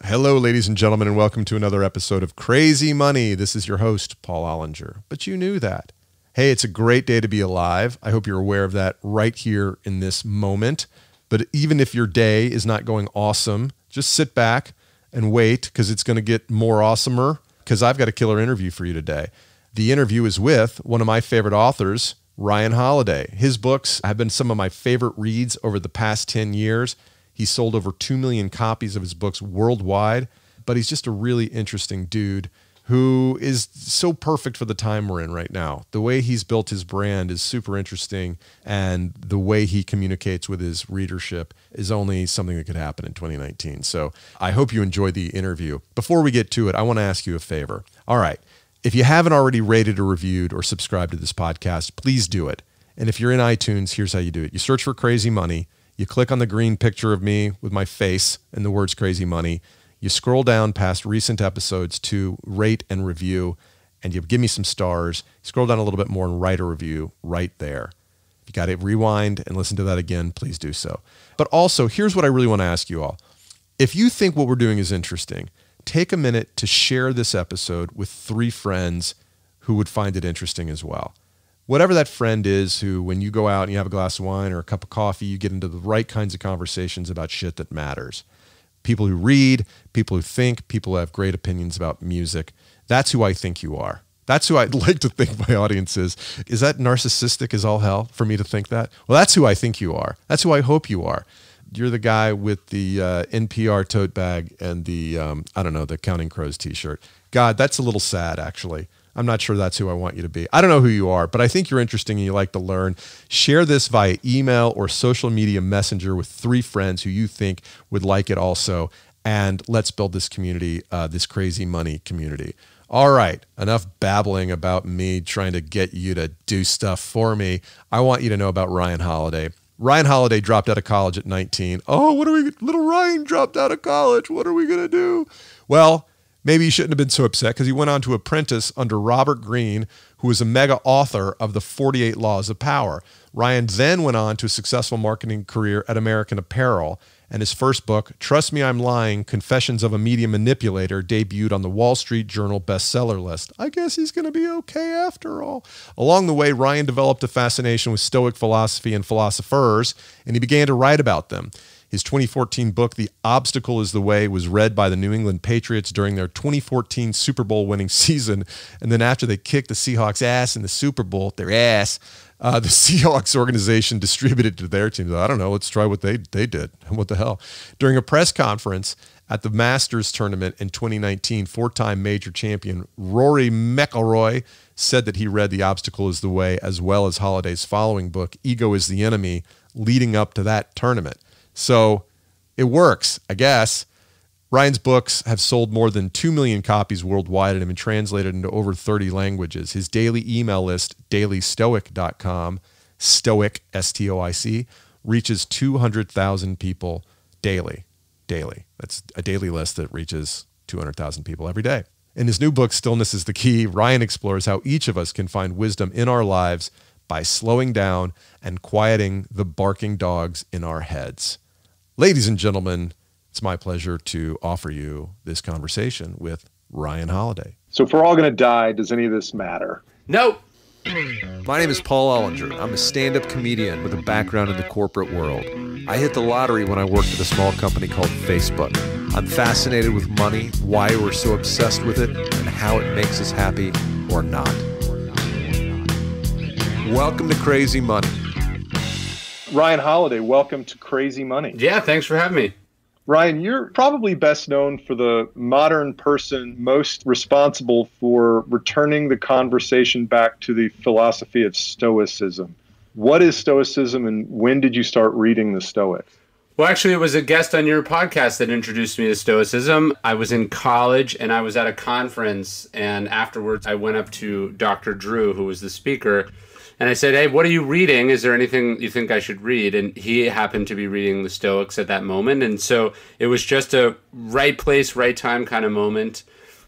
Hello, ladies and gentlemen, and welcome to another episode of Crazy Money. This is your host, Paul Ollinger. But you knew that. Hey, it's a great day to be alive. I hope you're aware of that right here in this moment. But even if your day is not going awesome, just sit back and wait because it's going to get more awesomer because I've got a killer interview for you today. The interview is with one of my favorite authors, Ryan Holiday. His books have been some of my favorite reads over the past 10 years. He's sold over 2 million copies of his books worldwide, but he's just a really interesting dude who is so perfect for the time we're in right now. The way he's built his brand is super interesting, and the way he communicates with his readership is only something that could happen in 2019. So I hope you enjoy the interview. Before we get to it, I want to ask you a favor. All right, if you haven't already rated or reviewed or subscribed to this podcast, please do it. And if you're in iTunes, here's how you do it. You search for Crazy Money. You click on the green picture of me with my face and the words Crazy Money. You scroll down past recent episodes to rate and review, and you give me some stars. You scroll down a little bit more and write a review right there. If you got to rewind and listen to that again, please do so. But also, here's what I really want to ask you all. If you think what we're doing is interesting, take a minute to share this episode with 3 friends who would find it interesting as well. Whatever that friend is who, when you go out and you have a glass of wine or a cup of coffee, you get into the right kinds of conversations about shit that matters. People who read, people who think, people who have great opinions about music. That's who I think you are. That's who I'd like to think my audience is. Is that narcissistic as all hell for me to think that? Well, that's who I think you are. That's who I hope you are. You're the guy with the NPR tote bag and the, the Counting Crows t-shirt. God, that's a little sad, actually. I'm not sure that's who I want you to be. I don't know who you are, but I think you're interesting and you like to learn. Share this via email or social media messenger with 3 friends who you think would like it also. And let's build this community, this Crazy Money community. All right, enough babbling about me trying to get you to do stuff for me. I want you to know about Ryan Holiday. Ryan Holiday dropped out of college at 19. Oh, little Ryan dropped out of college. What are we going to do? Well, maybe he shouldn't have been so upset because he went on to apprentice under Robert Greene, who was a mega author of the 48 Laws of Power. Ryan then went on to a successful marketing career at American Apparel, and his first book, Trust Me, I'm Lying, Confessions of a Media Manipulator, debuted on the Wall Street Journal bestseller list. I guess he's going to be okay after all. Along the way, Ryan developed a fascination with Stoic philosophy and philosophers, and he began to write about them. His 2014 book, The Obstacle is the Way, was read by the New England Patriots during their 2014 Super Bowl winning season. And then after they kicked the Seahawks' ass in the Super Bowl, the Seahawks organization distributed it to their team. I don't know, let's try what they did. What the hell? During a press conference at the Masters tournament in 2019, 4-time major champion Rory McIlroy said that he read The Obstacle is the Way as well as Holiday's following book, Ego is the Enemy, leading up to that tournament. So it works, I guess. Ryan's books have sold more than 2 million copies worldwide and have been translated into over 30 languages. His daily email list, dailystoic.com, Stoic, S-T-O-I-C, reaches 200,000 people daily. That's a daily list that reaches 200,000 people every day. In his new book, Stillness is the Key, Ryan explores how each of us can find wisdom in our lives by slowing down and quieting the barking dogs in our heads. Ladies and gentlemen, it's my pleasure to offer you this conversation with Ryan Holiday. So if we're all going to die, does any of this matter? Nope. My name is Paul Ollinger. I'm a stand-up comedian with a background in the corporate world. I hit the lottery when I worked at a small company called Facebook. I'm fascinated with money, why we're so obsessed with it, and how it makes us happy or not. Welcome to Crazy Money. Ryan Holiday, welcome to Crazy Money. Yeah, thanks for having me. Ryan, you're probably best known for the modern person most responsible for returning the conversation back to the philosophy of Stoicism. What is Stoicism, and when did you start reading the Stoics? Well, actually, it was a guest on your podcast that introduced me to Stoicism. I was in college, and I was at a conference, and afterwards I went up to Dr. Drew, who was the speaker, and I said, hey, what are you reading? Is there anything you think I should read? And he happened to be reading the Stoics at that moment. And so it was just a right place, right time kind of moment.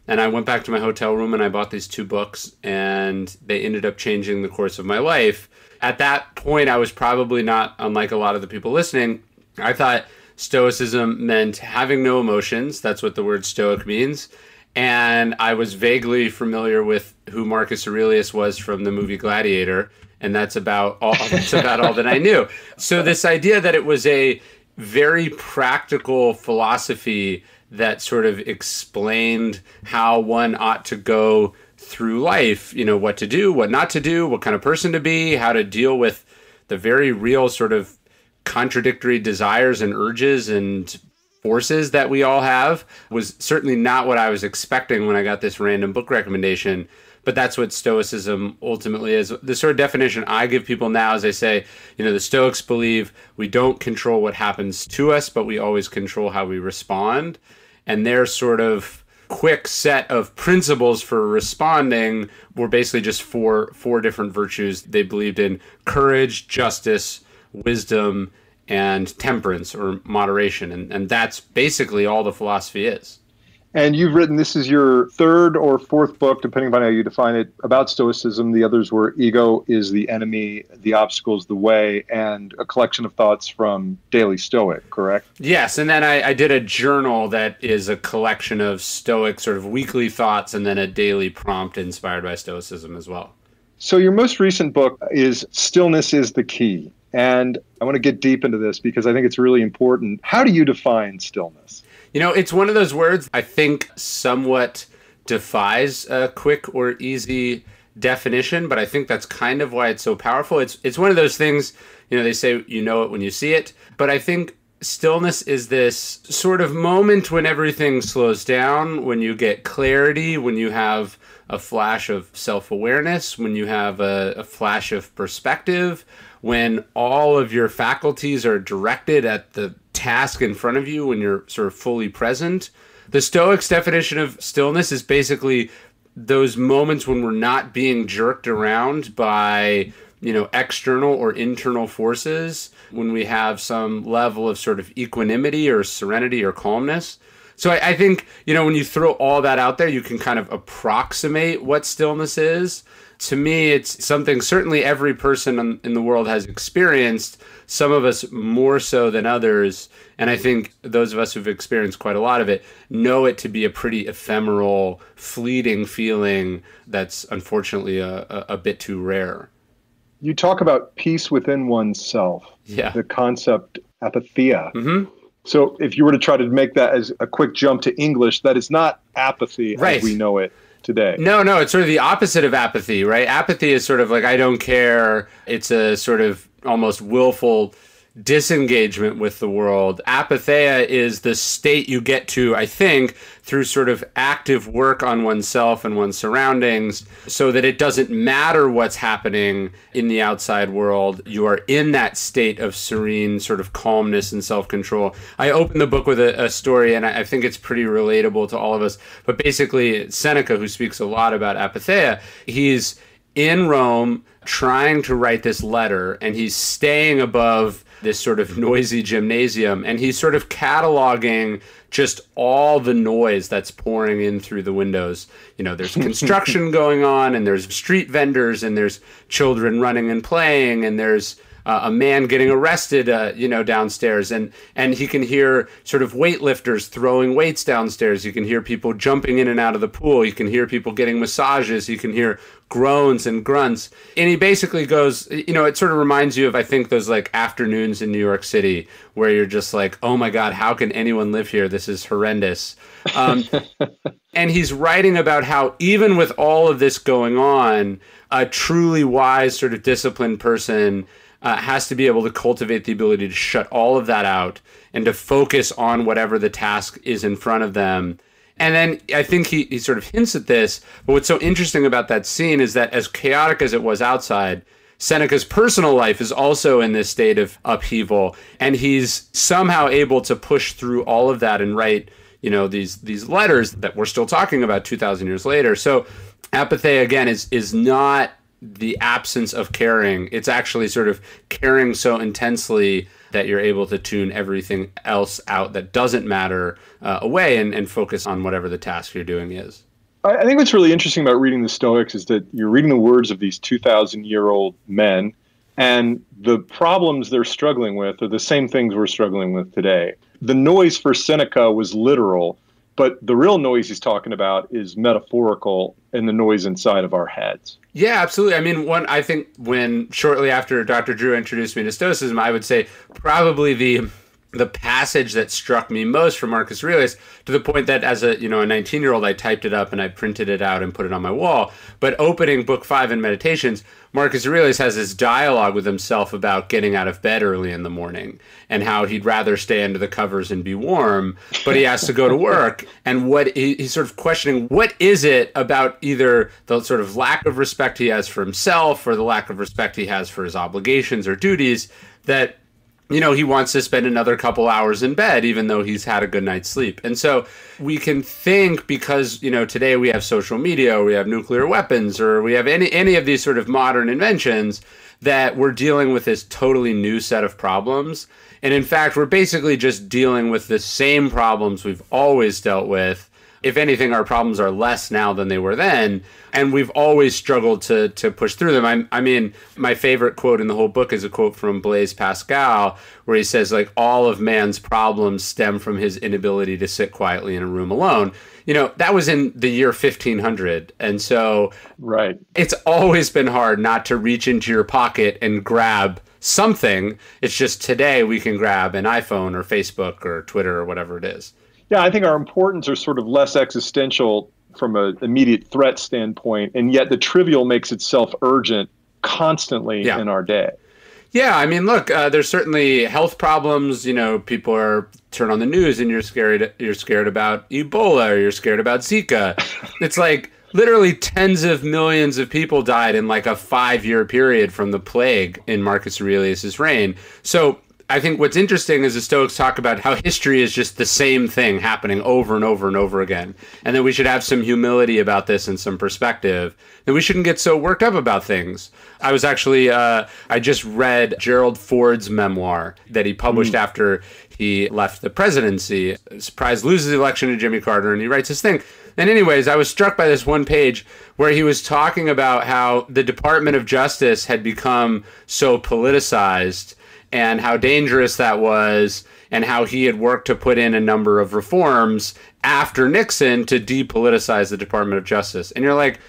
And I went back to my hotel room and I bought these 2 books, and they ended up changing the course of my life. At that point, I was probably not unlike a lot of the people listening. I thought Stoicism meant having no emotions. That's what the word Stoic means. And I was vaguely familiar with who Marcus Aurelius was from the movie Gladiator, and that's about all that I knew. So this idea that it was a very practical philosophy that sort of explained how one ought to go through life, what to do, what not to do, what kind of person to be, how to deal with the very real sort of contradictory desires and urges and forces that we all have, was certainly not what I was expecting when I got this random book recommendation. But that's what Stoicism ultimately is. The sort of definition I give people now is I say, the Stoics believe we don't control what happens to us, but we always control how we respond. And their sort of quick set of principles for responding were basically just four different virtues. They believed in courage, justice, wisdom, and temperance or moderation. And that's basically all the philosophy is. And you've written, this is your third or fourth book, depending on how you define it, about Stoicism. The others were Ego is the Enemy, The Obstacle is the Way, and a collection of thoughts from Daily Stoic, correct? Yes, and then I did a journal that is a collection of Stoic sort of weekly thoughts and then a daily prompt inspired by Stoicism as well. So your most recent book is Stillness is the Key. And I want to get deep into this because I think it's really important. How do you define stillness? It's one of those words I think somewhat defies a quick or easy definition, but I think that's kind of why it's so powerful. It's one of those things, they say you know it when you see it, but I think stillness is this sort of moment when everything slows down, when you get clarity, when you have a flash of self-awareness, when you have a flash of perspective, when all of your faculties are directed at the task in front of you, when you're sort of fully present. The Stoics' definition of stillness is basically those moments when we're not being jerked around by, external or internal forces, when we have some level of sort of equanimity or serenity or calmness. So I think, when you throw all that out there, you can kind of approximate what stillness is. To me, it's something certainly every person in the world has experienced, some of us more so than others. And I think those of us who've experienced quite a lot of it know it to be a pretty ephemeral, fleeting feeling that's unfortunately a bit too rare. You talk about peace within oneself, the concept apatheia. Mm-hmm. So if you were to try to make that as a quick jump to English, that is not apathy as we know it today. No, it's sort of the opposite of apathy, right? Apathy is sort of like, I don't care. It's a sort of almost willful disengagement with the world. Apatheia is the state you get to, I think, through sort of active work on oneself and one's surroundings so that it doesn't matter what's happening in the outside world. You are in that state of serene sort of calmness and self-control. I opened the book with a story, and I think it's pretty relatable to all of us. But basically, Seneca, who speaks a lot about apatheia, he's in Rome trying to write this letter, and he's staying above this sort of noisy gymnasium, and he's sort of cataloging just all the noise that's pouring in through the windows. There's construction going on, and there's street vendors, and there's children running and playing, and there's a man getting arrested, downstairs, and he can hear sort of weightlifters throwing weights downstairs. You can hear people jumping in and out of the pool. You can hear people getting massages. You can hear groans and grunts. And he basically goes, it sort of reminds you of, I think, those like afternoons in New York City where you're just like, oh my God, how can anyone live here? This is horrendous. And he's writing about how even with all of this going on, a truly wise sort of disciplined person has to be able to cultivate the ability to shut all of that out and to focus on whatever the task is in front of them. And then I think he sort of hints at this, but what's so interesting about that scene is that as chaotic as it was outside, Seneca's personal life is also in this state of upheaval, and he's somehow able to push through all of that and write, these letters that we're still talking about 2,000 years later. So apatheia, again, is not the absence of caring. It's actually sort of caring so intensely that you're able to tune everything else out that doesn't matter away and focus on whatever the task you're doing is. I think what's really interesting about reading the Stoics is that you're reading the words of these 2,000-year-old men, and the problems they're struggling with are the same things we're struggling with today. The noise for Seneca was literal, but the real noise he's talking about is metaphorical and the noise inside of our heads. Yeah, absolutely. I mean, I think when shortly after Dr. Drew introduced me to Stoicism, I would say probably the passage that struck me most from Marcus Aurelius, to the point that as a 19-year-old, I typed it up and I printed it out and put it on my wall. But opening book 5 in Meditations, Marcus Aurelius has this dialogue with himself about getting out of bed early in the morning and how he'd rather stay under the covers and be warm, but he has to go to work. And he's sort of questioning, what is it about either the sort of lack of respect he has for himself or the lack of respect he has for his obligations or duties that he wants to spend another couple hours in bed, even though he's had a good night's sleep. And so we can think, because, today we have social media, or we have nuclear weapons, or we have any of these sort of modern inventions, that we're dealing with this totally new set of problems. And in fact, we're basically just dealing with the same problems we've always dealt with. If anything, our problems are less now than they were then. And we've always struggled to push through them. I mean, my favorite quote in the whole book is a quote from Blaise Pascal, where he says, like, all of man's problems stem from his inability to sit quietly in a room alone. That was in the year 1500. And so right. It's always been hard not to reach into your pocket and grab something. It's just today we can grab an iPhone or Facebook or Twitter or whatever it is. Yeah, I think our importance are sort of less existential from an immediate threat standpoint, and yet the trivial makes itself urgent constantly in our day. Yeah, I mean, look, there's certainly health problems. People turn on the news and you're scared about Ebola, or you're scared about Zika. It's like literally tens of millions of people died in like a 5-year period from the plague in Marcus Aurelius's reign. So I think what's interesting is the Stoics talk about how history is just the same thing happening over and over and over again. And that we should have some humility about this and some perspective. That we shouldn't get so worked up about things. I was actually, I just read Gerald Ford's memoir that he published after he left the presidency. Surprise, loses the election to Jimmy Carter, and he writes this thing. And anyways, I was struck by this one page where he was talking about how the Department of Justice had become so politicized and how dangerous that was, and how he had worked to put in a number of reforms after Nixon to depoliticize the Department of Justice. And you're like,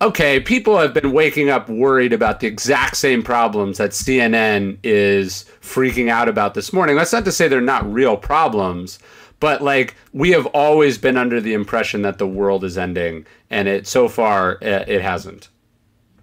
okay, people have been waking up worried about the exact same problems that CNN is freaking out about this morning. That's not to say they're not real problems, but like, we have always been under the impression that the world is ending, and so far it hasn't.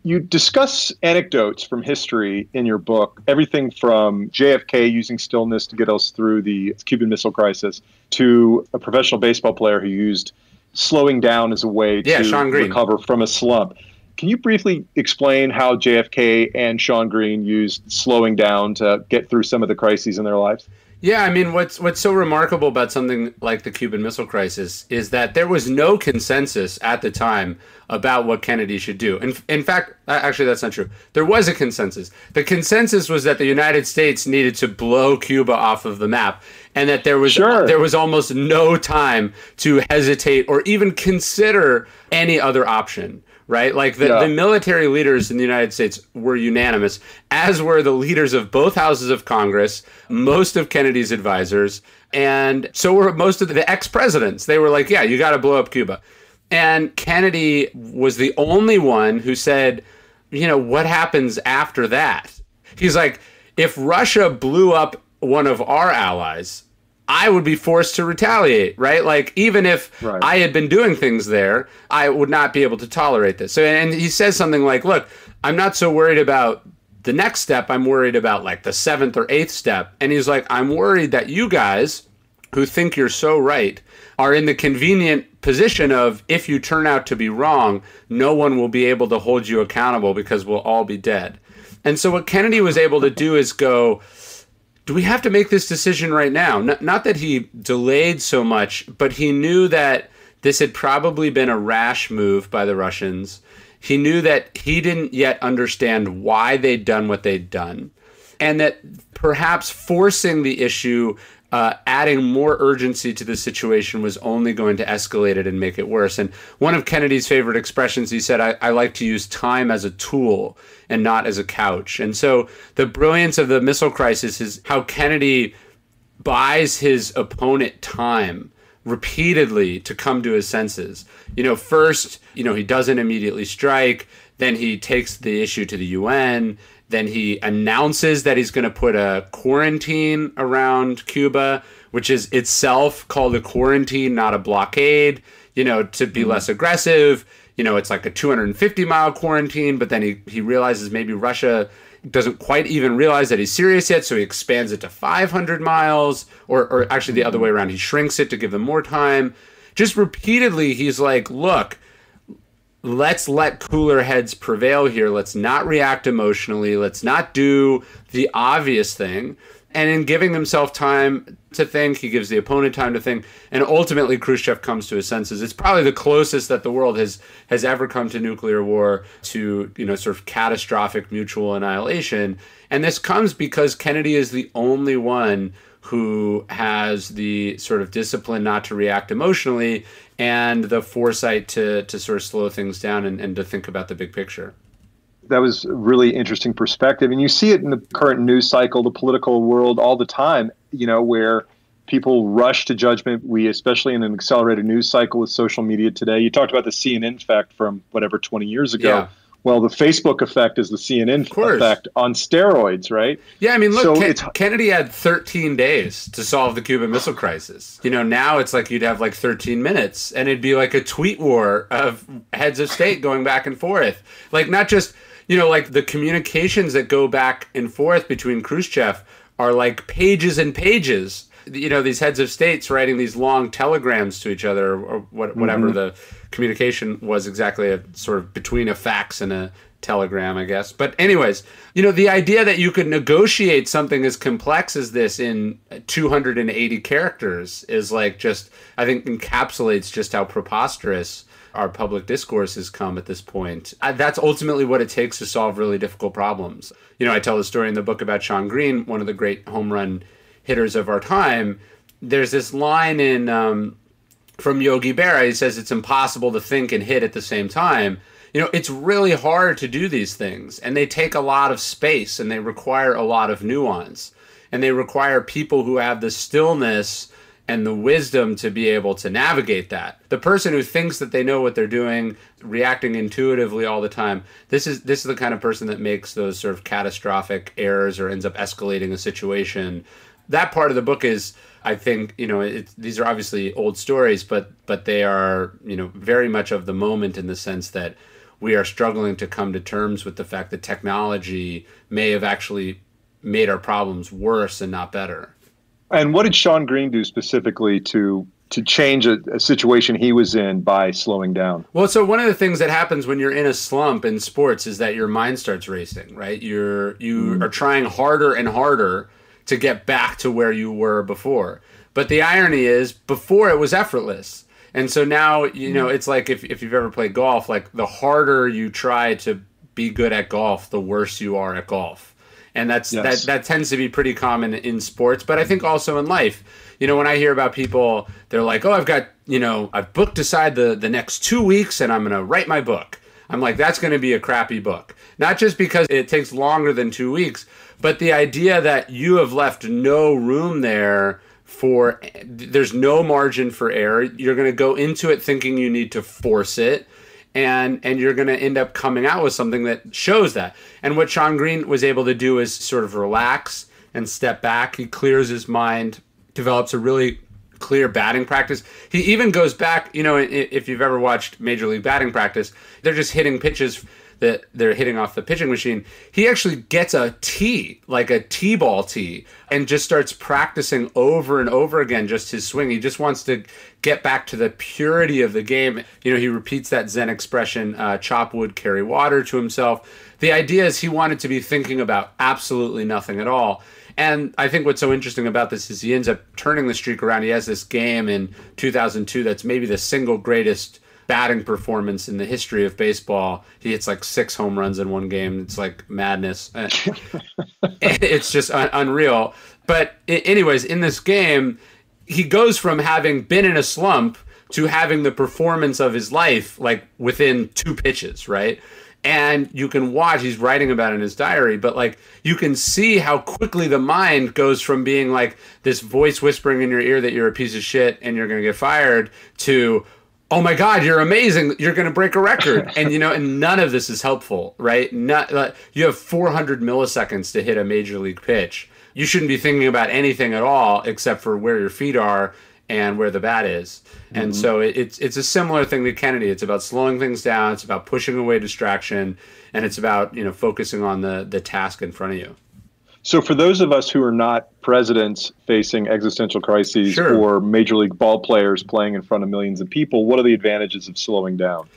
You discuss anecdotes from history in your book, everything from JFK using stillness to get us through the Cuban Missile Crisis, to a professional baseball player who used slowing down as a way to recover from a slump. Can you briefly explain how JFK and Sean Green used slowing down to get through some of the crises in their lives? Yeah, I mean, what's so remarkable about something like the Cuban Missile Crisis is that there was no consensus at the time about what Kennedy should do. In fact, actually, that's not true. There was a consensus. The consensus was that the United States needed to blow Cuba off of the map, and that there was almost no time to hesitate or even consider any other option. Right? Like the military leaders in the United States were unanimous, as were the leaders of both houses of Congress, most of Kennedy's advisors, and so were most of the ex-presidents. They were like, yeah, you got to blow up Cuba. And Kennedy was the only one who said, what happens after that? He's like, if Russia blew up one of our allies, I would be forced to retaliate, right? Like, even if I had been doing things there, I would not be able to tolerate this. So, and he says something like, look, I'm not so worried about the next step. I'm worried about like the 7th or 8th step. And he's like, I'm worried that you guys who think you're so right are in the convenient position of, if you turn out to be wrong, no one will be able to hold you accountable because we'll all be dead. And so what Kennedy was able to do is go, do we have to make this decision right now? Not that he delayed so much, but he knew that this had probably been a rash move by the Russians. He knew that he didn't yet understand why they'd done what they'd done, and that perhaps forcing the issue, adding more urgency to the situation, was only going to escalate it and make it worse. And one of Kennedy's favorite expressions, he said, I like to use time as a tool and not as a couch. And so the brilliance of the missile crisis is how Kennedy buys his opponent time repeatedly to come to his senses. First, he doesn't immediately strike. Then he takes the issue to the UN. Then he announces that he's going to put a quarantine around Cuba, which is itself called a quarantine, not a blockade, to be less aggressive. It's like a 250-mile quarantine, but then he realizes maybe Russia doesn't quite even realize that he's serious yet, so he expands it to 500 miles, or actually the other way around. He shrinks it to give them more time. Just repeatedly, he's like, look, let's let cooler heads prevail here. Let's not react emotionally. Let's not do the obvious thing. And in giving himself time to think, he gives the opponent time to think. And ultimately, Khrushchev comes to his senses. It's probably the closest that the world has ever come to nuclear war, to, sort of catastrophic mutual annihilation. And this comes because Kennedy is the only one who has the sort of discipline not to react emotionally and the foresight to sort of slow things down and to think about the big picture. That was a really interesting perspective. And you see it in the current news cycle, the political world, all the time, where people rush to judgment. We, especially in an accelerated news cycle with social media today, you talked about the CNN effect from 20 years ago. Yeah. Well, the Facebook effect is the CNN effect on steroids, right? Yeah, I mean, look, Kennedy had 13 days to solve the Cuban Missile Crisis. Now it's like you'd have like 13 minutes, and it'd be like a tweet war of heads of state going back and forth. Like, not just, like the communications that go back and forth between Khrushchev are like pages and pages. These heads of states writing these long telegrams to each other, or whatever the communication was exactly, a sort of between a fax and a telegram, I guess. But anyways, the idea that you could negotiate something as complex as this in 280 characters is like just, I think, encapsulates just how preposterous our public discourse has come at this point. That's ultimately what it takes to solve really difficult problems. I tell the story in the book about Sean Green, one of the great home run hitters of our time. There's this line in from Yogi Berra. He says it's impossible to think and hit at the same time. It's really hard to do these things, and they take a lot of space, and they require a lot of nuance, and they require people who have the stillness and the wisdom to be able to navigate that. The person who thinks that they know what they're doing, reacting intuitively all the time, this is the kind of person that makes those sort of catastrophic errors or ends up escalating a situation. That part of the book is, I think, these are obviously old stories, but they are, very much of the moment, in the sense that we are struggling to come to terms with the fact that technology may have actually made our problems worse and not better. And what did Sean Green do specifically to change a situation he was in by slowing down? Well, so one of the things that happens when you're in a slump in sports is that your mind starts racing, right? You are trying harder and harder to get back to where you were before. But the irony is, before it was effortless. And so now, it's like if you've ever played golf, like the harder you try to be good at golf, the worse you are at golf. And that tends to be pretty common in sports, but I think also in life. When I hear about people, they're like, oh, I've booked aside the next 2 weeks and I'm going to write my book. I'm like, that's going to be a crappy book. Not just because it takes longer than 2 weeks, but the idea that you have left no room there there's no margin for error. You're going to go into it thinking you need to force it. And you're going to end up coming out with something that shows that. And what Sean Green was able to do is sort of relax and step back. He clears his mind, develops a really clear batting practice. He even goes back, if you've ever watched Major League batting practice, they're just hitting pitches that they're hitting off the pitching machine. He actually gets a tee, like a T-ball tee, and just starts practicing over and over again just his swing. He just wants to get back to the purity of the game. He repeats that Zen expression, chop wood, carry water, to himself. The idea is he wanted to be thinking about absolutely nothing at all. And I think what's so interesting about this is he ends up turning the streak around. He has this game in 2002 that's maybe the single greatest batting performance in the history of baseball. He hits like 6 home runs in one game. It's like madness. It's just unreal. But anyways, in this game, he goes from having been in a slump to having the performance of his life, like within 2 pitches, right? And you can watch, he's writing about it in his diary, but like you can see how quickly the mind goes from being like this voice whispering in your ear that you're a piece of shit and you're going to get fired to, oh my God, you're amazing, you're going to break a record. And, and none of this is helpful, right? You have 400 milliseconds to hit a major league pitch. You shouldn't be thinking about anything at all except for where your feet are and where the bat is. And so it's a similar thing to Kennedy. It's about slowing things down. It's about pushing away distraction. And it's about, focusing on the task in front of you. So for those of us who are not presidents facing existential crises Sure. or major league ball players playing in front of millions of people, what are the advantages of slowing down?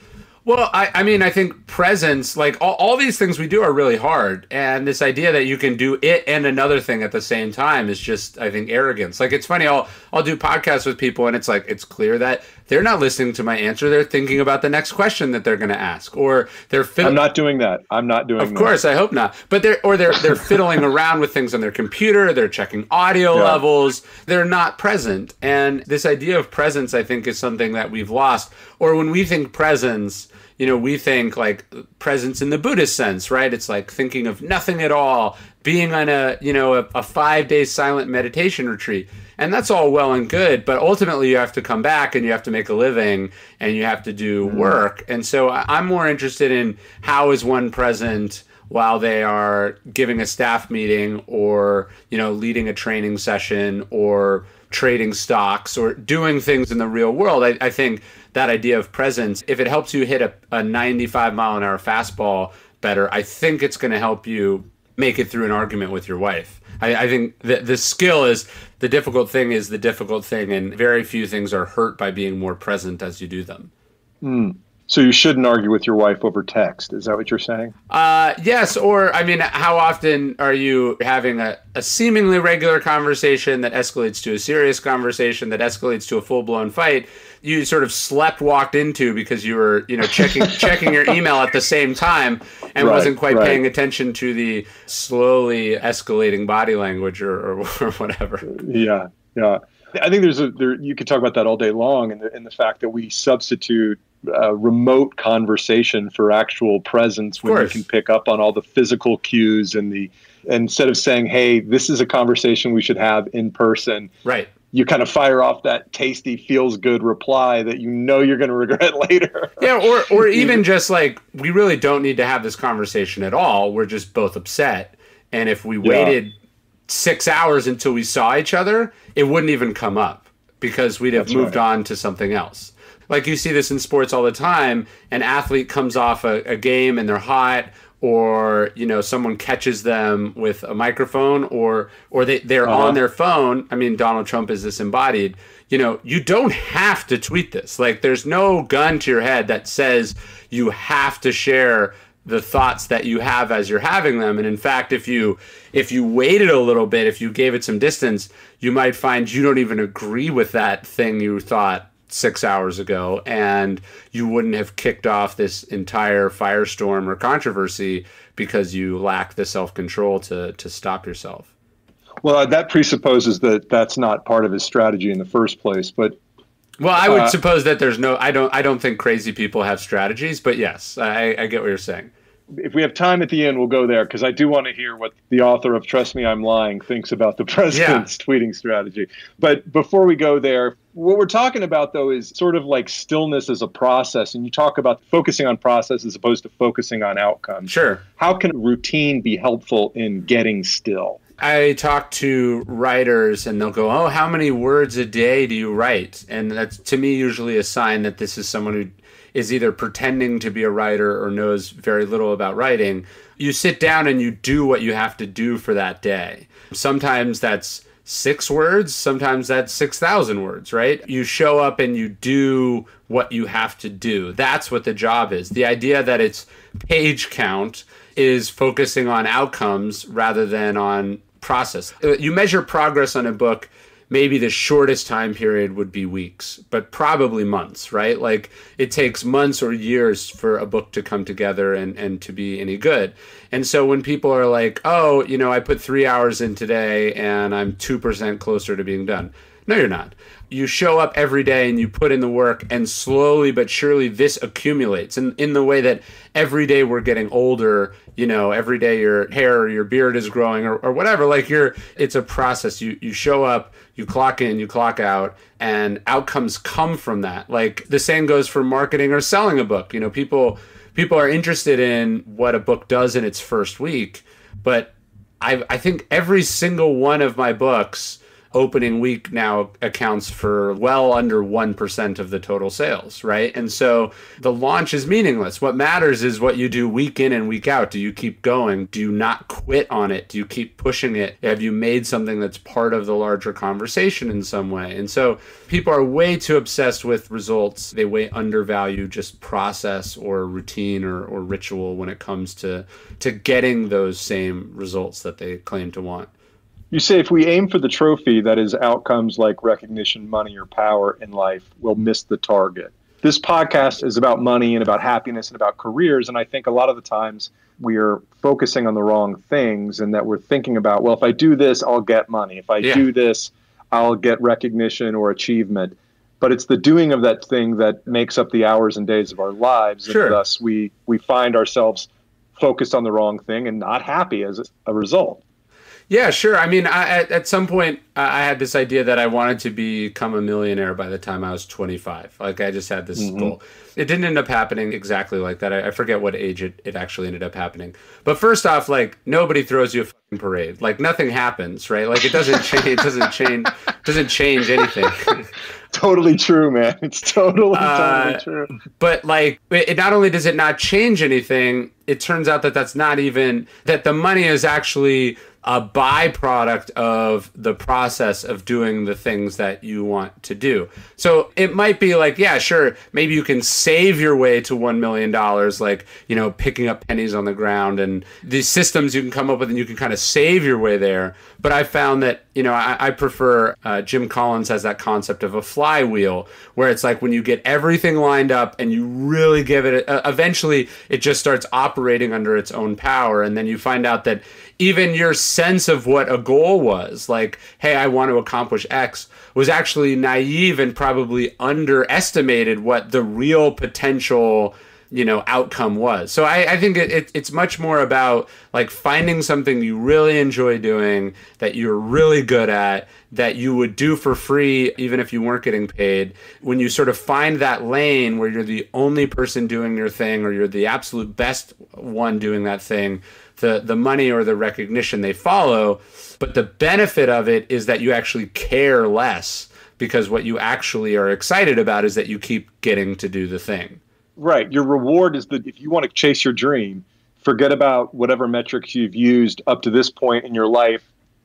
Well, I think presence, like all these things we do are really hard. And this idea that you can do it and another thing at the same time is just, I think, arrogance. Like, it's funny, I'll do podcasts with people and it's like, it's clear that they're not listening to my answer. They're thinking about the next question that they're going to ask, or they're I'm not doing that. Of course, I hope not. But they're fiddling around with things on their computer. They're checking audio levels. They're not present. And this idea of presence, I think, is something that we've lost. Or when we think presence, we think like presence in the Buddhist sense, right? It's like thinking of nothing at all, being on a 5-day silent meditation retreat. And that's all well and good, but ultimately you have to come back and you have to make a living and you have to do work. And so I'm more interested in how is one present while they are giving a staff meeting or, leading a training session or trading stocks or doing things in the real world. I think that idea of presence, if it helps you hit a 95 mile an hour fastball better, I think it's going to help you make it through an argument with your wife. I think the skill is the difficult thing is the difficult thing, and very few things are hurt by being more present as you do them. So you shouldn't argue with your wife over text. Is that what you're saying? Yes. Or, how often are you having a seemingly regular conversation that escalates to a serious conversation that escalates to a full-blown fight? You sort of walked into because you were, checking your email at the same time and wasn't quite paying attention to the slowly escalating body language or whatever. Yeah. I think you could talk about that all day long, and the fact that we substitute remote conversation for actual presence when you can pick up on all the physical cues and instead of saying, hey, this is a conversation we should have in person. Right. You kind of fire off that tasty, feels good reply that you're going to regret later. Yeah, or even just like, we really don't need to have this conversation at all. We're just both upset. And if we waited 6 hours until we saw each other, it wouldn't even come up because we'd have moved on to something else. Like you see this in sports all the time. An athlete comes off a game and they're hot, or someone catches them with a microphone, or they're on their phone. Donald Trump is disembodied. You don't have to tweet this. Like, there's no gun to your head that says you have to share the thoughts that you have as you're having them. And in fact, if you waited a little bit, if you gave it some distance, you might find you don't even agree with that thing you thought 6 hours ago, and you wouldn't have kicked off this entire firestorm or controversy because you lack the self-control to stop yourself. Well, that presupposes that that's not part of his strategy in the first place. But well, I would suppose that there's no. I don't think crazy people have strategies, but yes, I get what you're saying. If we have time at the end, we'll go there, because I do want to hear what the author of Trust Me, I'm Lying thinks about the president's tweeting strategy. But before we go there, what we're talking about, though, is sort of like stillness as a process. And you talk about focusing on process as opposed to focusing on outcomes. Sure. How can routine be helpful in getting still? I talk to writers and they'll go, oh, how many words a day do you write? And that's, to me, usually a sign that this is someone who is either pretending to be a writer or knows very little about writing. You sit down and you do what you have to do for that day. Sometimes that's 6 words, sometimes that's 6,000 words, right? You show up and you do what you have to do. That's what the job is. The idea that it's page count is focusing on outcomes rather than on process. You measure progress on a book, maybe the shortest time period would be weeks, but probably months, right? Like, it takes months or years for a book to come together and to be any good. And so when people are like, oh, I put 3 hours in today and I'm 2% closer to being done. No, you're not. You show up every day and you put in the work, and slowly but surely this accumulates. And in the way that every day we're getting older, every day your hair or your beard is growing or whatever, it's a process. You show up, you clock in, you clock out, and outcomes come from that. Like the same goes for marketing or selling a book. People are interested in what a book does in its first week, but I think every single one of my books opening week now accounts for well under 1% of the total sales, right? And so the launch is meaningless. What matters is what you do week in and week out. Do you keep going? Do you not quit on it? Do you keep pushing it? Have you made something that's part of the larger conversation in some way? And so people are way too obsessed with results. They way undervalue just process or routine or ritual when it comes to getting those same results that they claim to want. You say if we aim for the trophy, that is outcomes like recognition, money, or power in life, we'll miss the target. This podcast is about money and about happiness and about careers. And I think a lot of the times we are focusing on the wrong things, and that we're thinking about, well, if I do this, I'll get money. If I do this, I'll get recognition or achievement. But it's the doing of that thing that makes up the hours and days of our lives. Sure. And thus we find ourselves focused on the wrong thing and not happy as a result. Yeah, sure. I mean, at some point, I had this idea that I wanted to become a millionaire by the time I was 25. Like, I just had this goal. It didn't end up happening exactly like that. I forget what age it actually ended up happening. But first off, like, nobody throws you a fucking parade. Like, nothing happens, right? Like, it doesn't change. It doesn't change anything. Totally true, man. It's totally true. But like, it not only does it not change anything, it turns out that that's not even, that the money is actually a byproduct of the process of doing the things that you want to do. So it might be like, yeah, sure, maybe you can save your way to $1 million, like, picking up pennies on the ground and these systems you can come up with, and you can kind of save your way there. But I found that, I prefer, Jim Collins has that concept of a flywheel, where it's like when you get everything lined up and you really give it, eventually it just starts operating under its own power. And then you find out that even your sense of what a goal was, like, hey, I want to accomplish X, was actually naive and probably underestimated what the real potential, outcome was. So I think it's much more about like finding something you really enjoy doing, that you're really good at, that you would do for free even if you weren't getting paid. When you sort of find that lane where you're the only person doing your thing, or you're the absolute best one doing that thing, the money or the recognition, they follow. But the benefit of it is that you actually care less, because what you actually are excited about is that you keep getting to do the thing. Right. Your reward is that if you want to chase your dream, forget about whatever metrics you've used up to this point in your life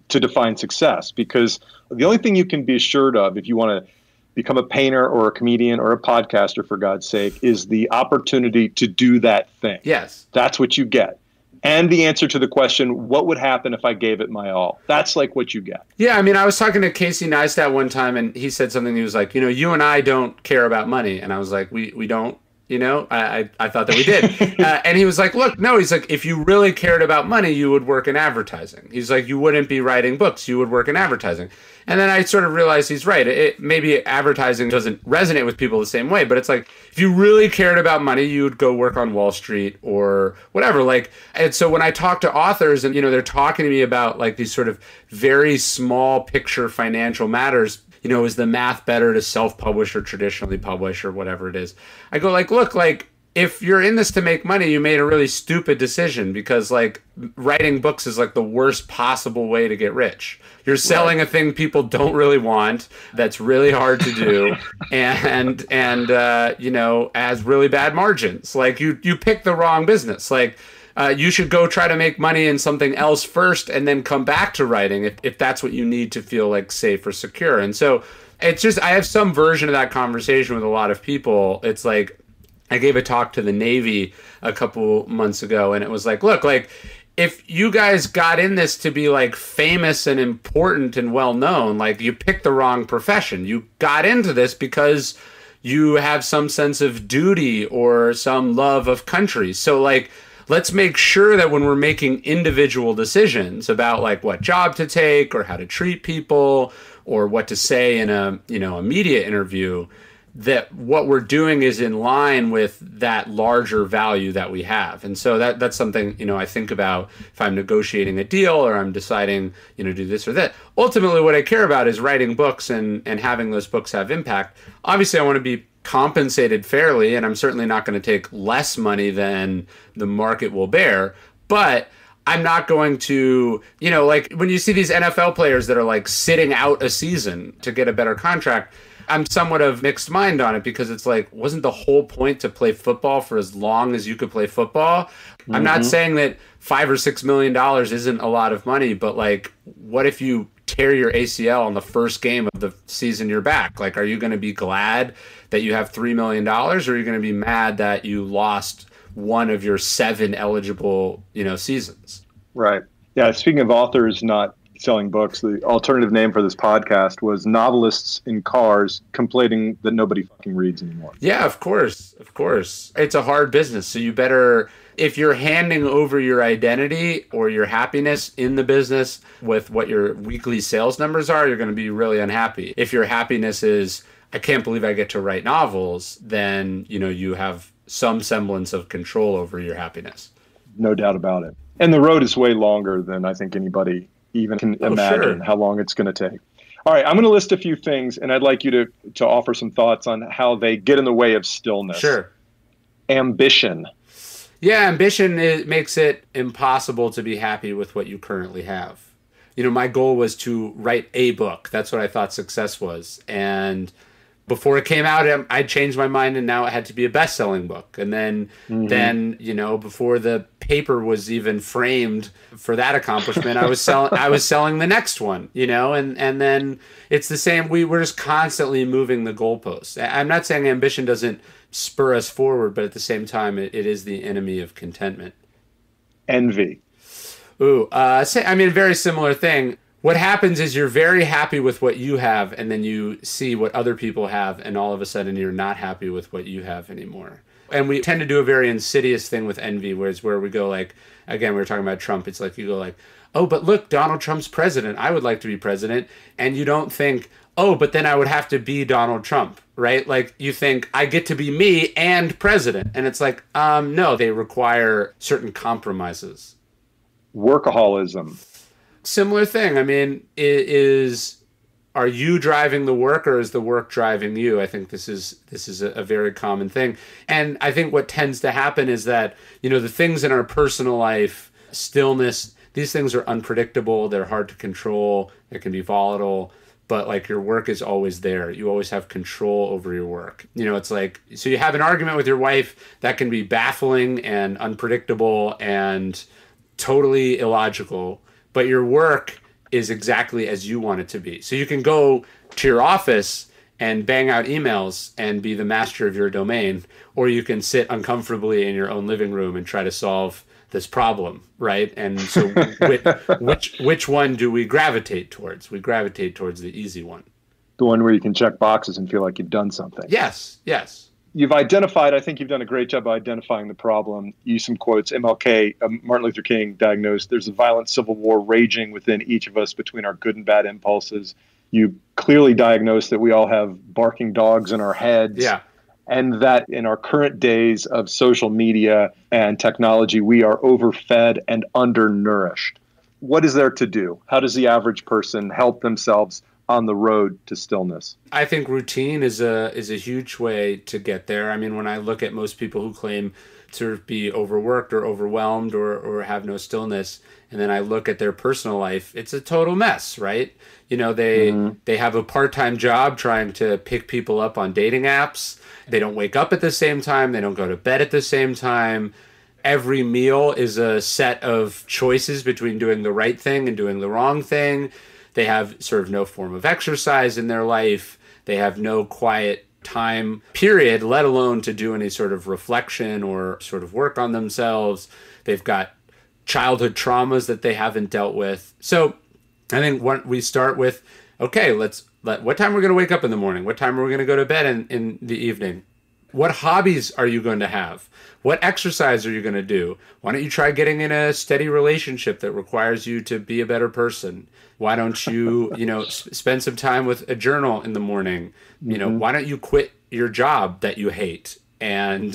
to define success. Because the only thing you can be assured of if you want to become a painter or a comedian or a podcaster, for God's sake, is the opportunity to do that thing. Yes. That's what you get. And the answer to the question, what would happen if I gave it my all? That's like what you get. Yeah, I mean, I was talking to Casey Neistat one time, and he said something. He was like, you and I don't care about money. And I was like, we don't. I thought that we did. And he was like, look, no, he's like, if you really cared about money, you would work in advertising. He's like, you wouldn't be writing books, you would work in advertising. And then I sort of realized he's right. Maybe advertising doesn't resonate with people the same way, but it's like, if you really cared about money, you would go work on Wall Street or whatever. Like, and so when I talk to authors and, they're talking to me about like these sort of very small picture financial matters, is the math better to self-publish or traditionally publish or whatever it is? I go like, look, like, if you're in this to make money, you made a really stupid decision, because like writing books is like the worst possible way to get rich. You're selling a thing people don't really want, that's really hard to do, and has really bad margins. Like you pick the wrong business. Like, you should go try to make money in something else first and then come back to writing if that's what you need to feel like safe or secure. And so it's just, I have some version of that conversation with a lot of people. It's like, I gave a talk to the Navy a couple months ago, and it was like, look, like, if you guys got in this to be like famous and important and well known, like, you picked the wrong profession. You got into this because you have some sense of duty or some love of country. So like, let's make sure that when we're making individual decisions about like what job to take or how to treat people or what to say in a media interview, that what we're doing is in line with that larger value that we have. And so that's something, I think about if I'm negotiating a deal or I'm deciding, do this or that. Ultimately, what I care about is writing books and having those books have impact. Obviously, I want to be compensated fairly, and I'm certainly not going to take less money than the market will bear. But I'm not going to, like when you see these NFL players that are like sitting out a season to get a better contract, I'm somewhat of mixed mind on it, because it's like, wasn't the whole point to play football for as long as you could play football? Mm-hmm. I'm not saying that $5 or $6 million isn't a lot of money, but like, what if you tear your ACL on the first game of the season you're back? Like, are you going to be glad that you have $3 million, or are you going to be mad that you lost one of your 7 eligible, seasons? Right. Yeah. Speaking of authors not selling books, the alternative name for this podcast was Novelists in Cars Complaining That Nobody Fucking Reads Anymore. Yeah, of course. Of course. It's a hard business. So you better, if you're handing over your identity or your happiness in the business with what your weekly sales numbers are, you're going to be really unhappy. If your happiness is, I can't believe I get to write novels, then, you have some semblance of control over your happiness. No doubt about it. And the road is way longer than I think anybody even can imagine how long it's going to take. All right, I'm going to list a few things, and I'd like you to offer some thoughts on how they get in the way of stillness. Sure. Ambition. Yeah, ambition makes it impossible to be happy with what you currently have. My goal was to write a book. That's what I thought success was. And before it came out, I changed my mind, and now it had to be a best-selling book. And then, before the paper was even framed for that accomplishment, I was selling the next one. And then it's the same. We're just constantly moving the goalposts. I'm not saying ambition doesn't spur us forward, but at the same time, it is the enemy of contentment. Envy. Very similar thing. What happens is you're very happy with what you have, and then you see what other people have, and all of a sudden you're not happy with what you have anymore. And we tend to do a very insidious thing with envy, where we go like, again, we were talking about Trump. It's like you go like, oh, but look, Donald Trump's president. I would like to be president. And you don't think, oh, but then I would have to be Donald Trump, right? Like you think, I get to be me and president. And it's like, no, they require certain compromises. Workaholism. Similar thing. Are you driving the work, or is the work driving you? I think this is a very common thing. And I think what tends to happen is that, the things in our personal life, stillness, these things are unpredictable. They're hard to control. They can be volatile. But like your work is always there. You always have control over your work. It's like, so you have an argument with your wife that can be baffling and unpredictable and totally illogical, but your work is exactly as you want it to be. So you can go to your office and bang out emails and be the master of your domain, or you can sit uncomfortably in your own living room and try to solve this problem, right? And so which one do we gravitate towards? We gravitate towards the easy one. The one where you can check boxes and feel like you've done something. Yes. You've identified, I think you've done a great job of identifying the problem. Use some quotes. MLK, Martin Luther King, diagnosed there's a violent civil war raging within each of us between our good and bad impulses. You clearly diagnosed that we all have barking dogs in our heads. Yeah. And that in our current days of social media and technology, we are overfed and undernourished. What is there to do? How does the average person help themselves on the road to stillness? I think routine is a huge way to get there. When I look at most people who claim to be overworked or overwhelmed or have no stillness, and then I look at their personal life, it's a total mess, right? They have a part-time job trying to pick people up on dating apps. They don't wake up at the same time. They don't go to bed at the same time. Every meal is a set of choices between doing the right thing and doing the wrong thing. They have sort of no form of exercise in their life. They have no quiet time period, let alone to do any sort of reflection or sort of work on themselves. They've got childhood traumas that they haven't dealt with. So I think we start with, okay, what time we're going to wake up in the morning? What time are we going to go to bed in the evening? What hobbies are you going to have? What exercise are you going to do? Why don't you try getting in a steady relationship that requires you to be a better person? Why don't you, spend some time with a journal in the morning? Why don't you quit your job that you hate? And,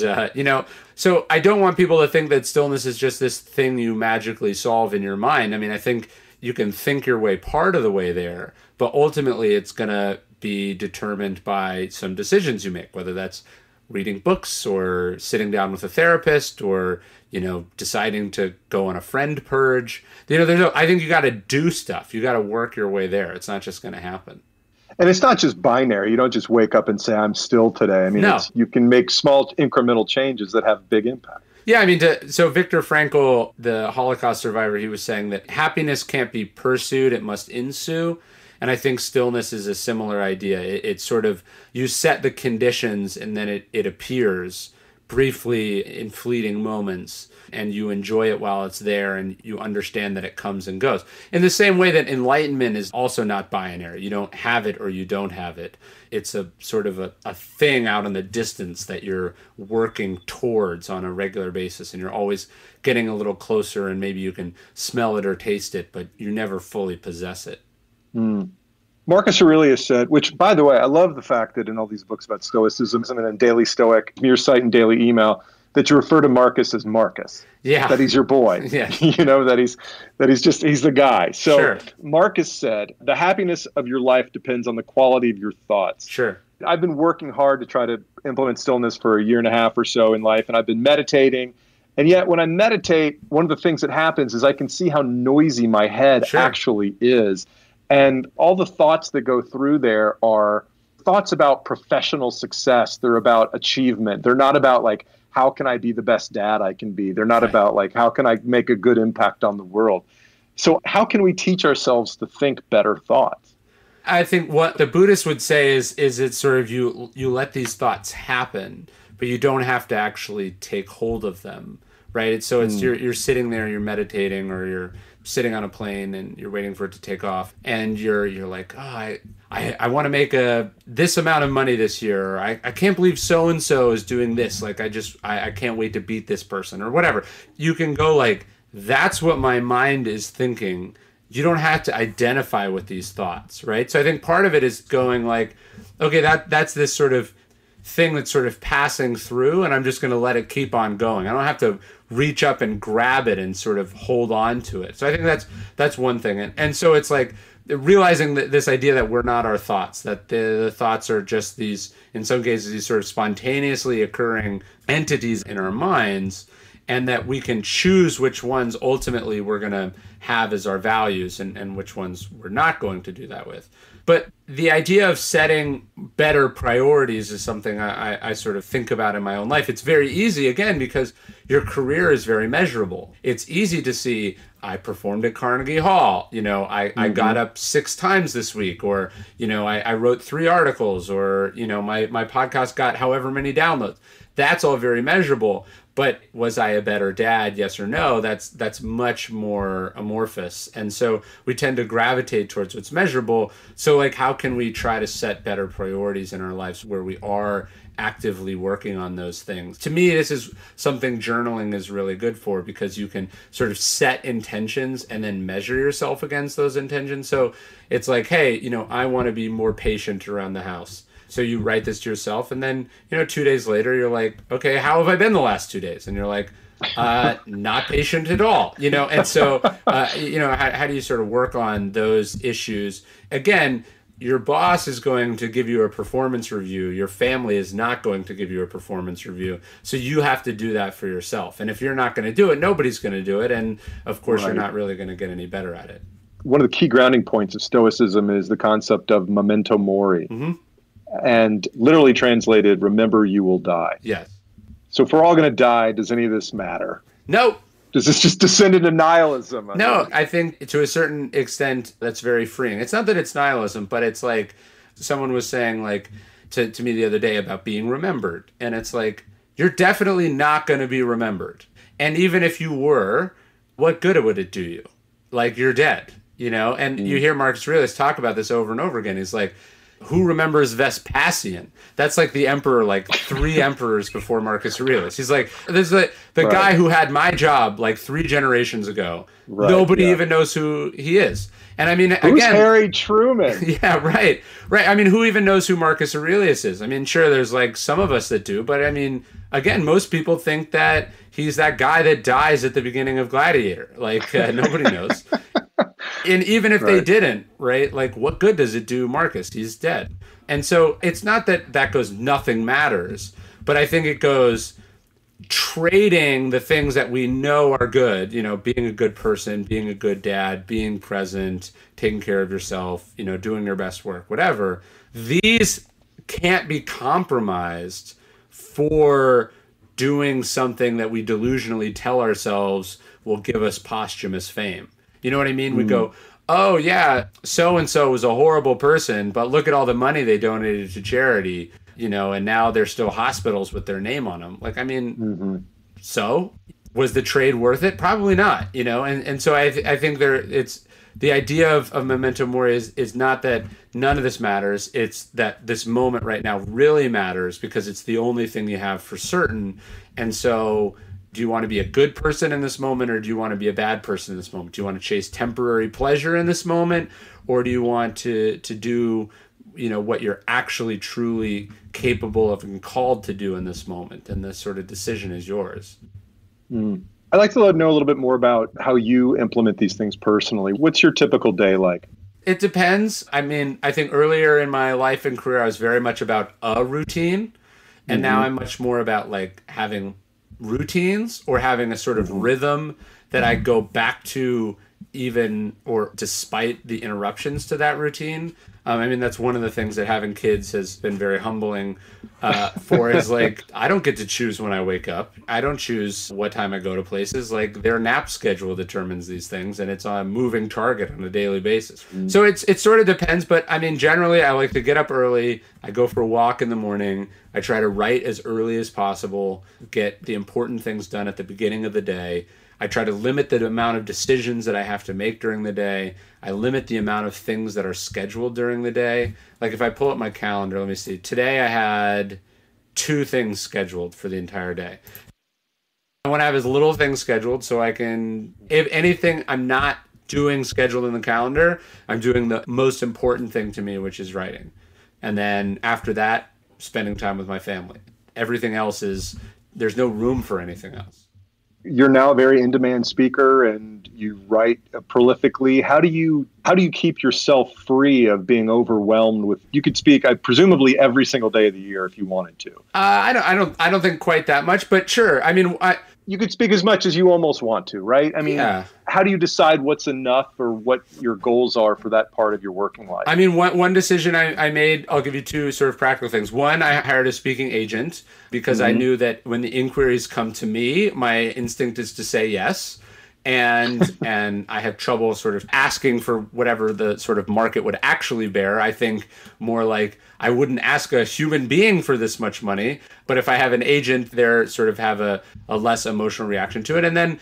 so I don't want people to think that stillness is just this thing you magically solve in your mind. I mean, I think you can think your way part of the way there, but ultimately it's going to be determined by some decisions you make, whether that's reading books or sitting down with a therapist or, deciding to go on a friend purge. I think you got to do stuff. You got to work your way there. It's not just going to happen. And it's not just binary. You don't just wake up and say, I'm still today. I mean, no. You can make small incremental changes that have big impact. Yeah, I mean, so Viktor Frankl, the Holocaust survivor, he was saying that happiness can't be pursued, it must ensue. And I think stillness is a similar idea. It's sort of, you set the conditions and then it appears briefly in fleeting moments, and you enjoy it while it's there, and you understand that it comes and goes. In the same way that enlightenment is also not binary. You don't have it or you don't have it. It's a sort of a thing out in the distance that you're working towards on a regular basis, and you're always getting a little closer, and maybe you can smell it or taste it, but you never fully possess it. Marcus Aurelius said, which, by the way, I love the fact that in all these books about Stoicism and in Daily Stoic, your site and daily email, that you refer to Marcus as Marcus. Yeah. That he's your boy. Yeah. He's the guy. So sure. Marcus said, the happiness of your life depends on the quality of your thoughts. Sure. I've been working hard to try to implement stillness for a year and a half or so in life, and I've been meditating. And yet when I meditate, one of the things that happens is I can see how noisy my head actually is. And all the thoughts that go through there are thoughts about professional success. They're about achievement. They're not about like, how can I be the best dad I can be? They're not about like, how can I make a good impact on the world? So how can we teach ourselves to think better thoughts? I think what the Buddhists would say is it's sort of you let these thoughts happen, but you don't have to actually take hold of them, right? So it's you're sitting there, you're meditating, or you're sitting on a plane and you're waiting for it to take off, and you're like, oh, I want to make this amount of money this year. Or, I can't believe so-and-so is doing this. Like, I can't wait to beat this person or whatever. You can go like, that's what my mind is thinking. You don't have to identify with these thoughts, right? So I think part of it is going like, okay, that's this sort of thing that's sort of passing through, and I'm just going to let it keep on going. I don't have to reach up and grab it and sort of hold on to it. So I think that's one thing. And so it's like realizing that this idea that we're not our thoughts, that the thoughts are just these, in some cases, these sort of spontaneously occurring entities in our minds, and that we can choose which ones ultimately we're going to have as our values and which ones we're not going to do that with. But the idea of setting better priorities is something I sort of think about in my own life. It's very easy, again, because your career is very measurable. It's easy to see, I performed at Carnegie Hall, I got up 6 times this week, or, I wrote 3 articles, or, my podcast got however many downloads. That's all very measurable. But was I a better dad? Yes or no? That's much more amorphous. And so we tend to gravitate towards what's measurable. So like, how can we try to set better priorities in our lives where we are actively working on those things? To me, this is something journaling is really good for, because you can sort of set intentions and then measure yourself against those intentions. So it's like, hey, I want to be more patient around the house. So you write this to yourself, and then, 2 days later, you're like, okay, how have I been the last 2 days? And you're like, not patient at all, And so, how do you sort of work on those issues? Again, your boss is going to give you a performance review. Your family is not going to give you a performance review. So you have to do that for yourself. And if you're not going to do it, nobody's going to do it. And of course, You're not really going to get any better at it. One of the key grounding points of Stoicism is the concept of memento mori. Mm-hmm. And literally translated, remember you will die. Yes. So if we're all going to die, does any of this matter? No. Does this just descend into nihilism? No, I think to a certain extent that's very freeing. It's not that it's nihilism, but it's like someone was saying like to me the other day about being remembered. And it's like, you're definitely not going to be remembered. And even if you were, what good would it do you? Like, you're dead, And you hear Marcus Aurelius talk about this over and over again. He's like, who remembers Vespasian? That's like the emperor, like 3 emperors before Marcus Aurelius. He's like, there's the guy who had my job like 3 generations ago. Right, nobody even knows who he is. And I mean, who's again, Harry Truman? Yeah, right. I mean, who even knows who Marcus Aurelius is? I mean, sure, there's like some of us that do, but I mean, again, most people think that he's that guy that dies at the beginning of Gladiator. Like nobody knows. And even if they didn't, right? Like, what good does it do Marcus? He's dead. And so it's not that goes nothing matters, but I think it goes trading the things that we know are good, being a good person, being a good dad, being present, taking care of yourself, doing your best work, whatever. These can't be compromised for doing something that we delusionally tell ourselves will give us posthumous fame. You know what I mean? We go, oh yeah, so-and-so was a horrible person, but look at all the money they donated to charity, and now there's still hospitals with their name on them. Like, I mean, so was the trade worth it? Probably not, and so I think it's the idea of memento mori is not that none of this matters. It's that this moment right now really matters because it's the only thing you have for certain. And so do you want to be a good person in this moment, or do you want to be a bad person in this moment? Do you want to chase temporary pleasure in this moment, or do you want to do, what you're actually truly capable of and called to do in this moment? And this sort of decision is yours. I'd like to know a little bit more about how you implement these things personally. What's your typical day like? It depends. I mean, I think earlier in my life and career, I was very much about a routine. And now I'm much more about like having routines or having a sort of rhythm that I go back to even or despite the interruptions to that routine. I mean, that's one of the things that having kids has been very humbling for is like, I don't get to choose when I wake up. I don't choose what time I go to places. Like their nap schedule determines these things, and it's a moving target on a daily basis. So it sort of depends. But I mean, generally, I like to get up early. I go for a walk in the morning. I try to write as early as possible, get the important things done at the beginning of the day. I try to limit the amount of decisions that I have to make during the day. I limit the amount of things that are scheduled during the day. Like if I pull up my calendar, let me see. Today I had 2 things scheduled for the entire day. I want to have as little things scheduled so I can, if anything I'm not doing scheduled in the calendar, I'm doing the most important thing to me, which is writing. And then after that, spending time with my family. Everything else there's no room for anything else. You're now a very in-demand speaker and you write prolifically. How do you keep yourself free of being overwhelmed with? You could speak, presumably every single day of the year if you wanted to. I don't think quite that much, but sure. I mean, you could speak as much as you almost want to, right? I mean, How do you decide what's enough or what your goals are for that part of your working life? I mean, one decision I made, I'll give you 2 sort of practical things. One, I hired a speaking agent because I knew that when the inquiries come to me, my instinct is to say yes. And I have trouble sort of asking for whatever the sort of market would actually bear. I think more like I wouldn't ask a human being for this much money, but if I have an agent, they sort of have a less emotional reaction to it. And then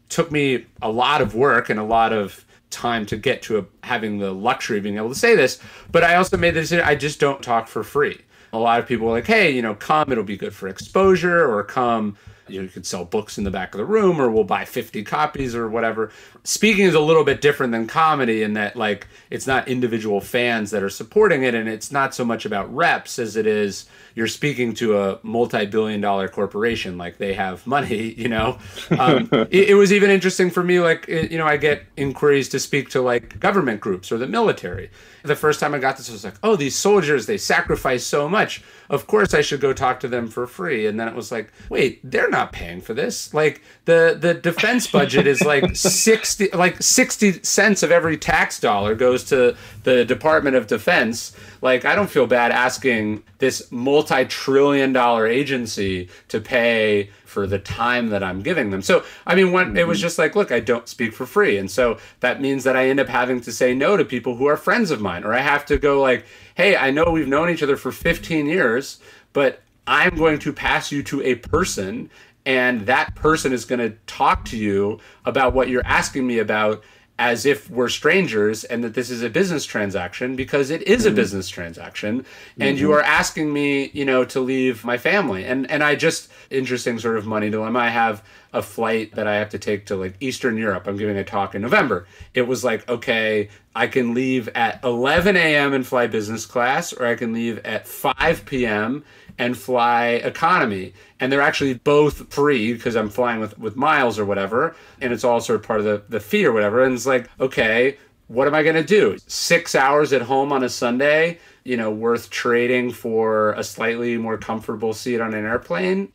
took me a lot of work and a lot of time to get to having the luxury of being able to say this, but I also made the decision I just don't talk for free. A lot of people are like, hey, come, it'll be good for exposure, or come, you could sell books in the back of the room, or we'll buy 50 copies or whatever. Speaking is a little bit different than comedy in that, like, it's not individual fans that are supporting it, and it's not so much about reps as it is you're speaking to a multi-billion-dollar corporation, like they have money, It was even interesting for me, like, I get inquiries to speak to like government groups or the military. The first time I got this, I was like, oh, these soldiers, they sacrifice so much. Of course I should go talk to them for free. And then it was like, wait, they're not paying for this. Like the defense budget is like 60 cents of every tax dollar goes to the Department of Defense. Like, I don't feel bad asking this multi-trillion-dollar agency to pay for the time that I'm giving them. So, I mean, it was just like, look, I don't speak for free. And so that means that I end up having to say no to people who are friends of mine, or I have to go like, hey, I know we've known each other for 15 years, but I'm going to pass you to a person, and that person is going to talk to you about what you're asking me about. as if we're strangers and that this is a business transaction, because it is a business transaction. And you are asking me, to leave my family. And I just, interesting sort of money dilemma. I have a flight that I have to take to like Eastern Europe. I'm giving a talk in November. It was like, okay, I can leave at 11 a.m. and fly business class, or I can leave at 5 p.m. and fly economy. And they're actually both free because I'm flying with miles or whatever. And it's all sort of part of the fee or whatever. And it's like, okay, what am I going to do? 6 hours at home on a Sunday, worth trading for a slightly more comfortable seat on an airplane.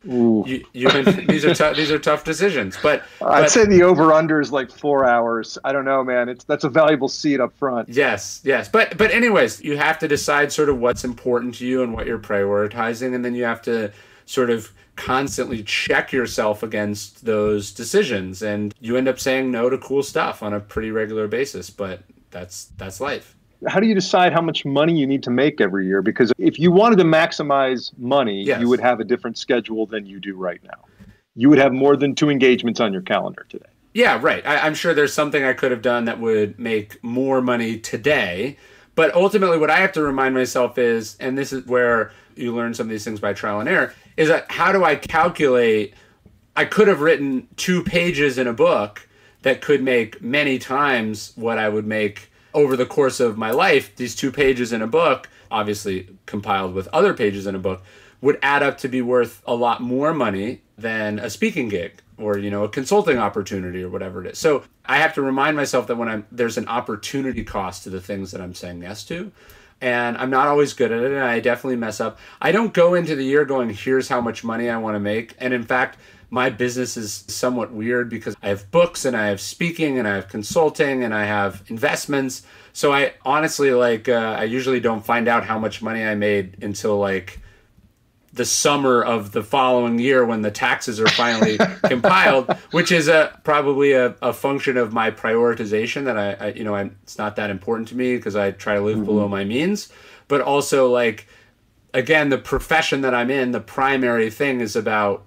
These are tough decisions. But I'd say the over-under is like 4 hours. I don't know, man. That's a valuable seat up front. Yes. But anyways, you have to decide sort of what's important to you and what you're prioritizing. And then you have to sort of constantly check yourself against those decisions. And you end up saying no to cool stuff on a pretty regular basis. But that's life. How do you decide how much money you need to make every year? Because if you wanted to maximize money, you would have a different schedule than you do right now. You would have more than 2 engagements on your calendar today. Yeah, right. I'm sure there's something I could have done that would make more money today. But ultimately, what I have to remind myself is, and this is where you learn some of these things by trial and error, is that how do I calculate? I could have written 2 pages in a book that could make many times what I would make over the course of my life. These 2 pages in a book, obviously compiled with other pages in a book, would add up to be worth a lot more money than a speaking gig or, a consulting opportunity or whatever it is. So I have to remind myself that there's an opportunity cost to the things that I'm saying yes to. And I'm not always good at it, and I definitely mess up. I don't go into the year going, here's how much money I want to make. And in fact, my business is somewhat weird because I have books and I have speaking and I have consulting and I have investments. So I honestly I usually don't find out how much money I made until like the summer of the following year when the taxes are finally compiled, which is probably a function of my prioritization that I it's not that important to me because I try to live below my means. But also again, the profession that I'm in, the primary thing is about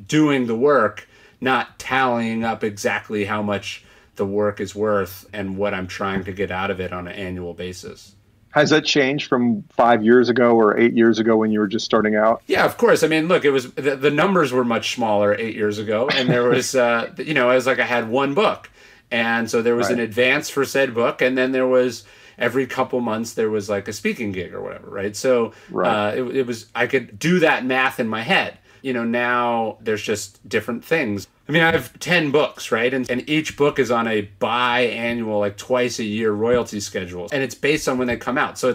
doing the work, not tallying up exactly how much the work is worth and what I'm trying to get out of it on an annual basis. Has that changed from 5 years ago or 8 years ago when you were just starting out? Yeah, of course. I mean, look, it was the numbers were much smaller 8 years ago, and there was, it was like I had one book, and so there was an advance for said book, and then there was every couple months there was like a speaking gig or whatever, right? So it was I could do that math in my head. Now there's just different things. I mean, I have 10 books, right? And each book is on a biannual, like twice a year royalty schedule. And it's based on when they come out. So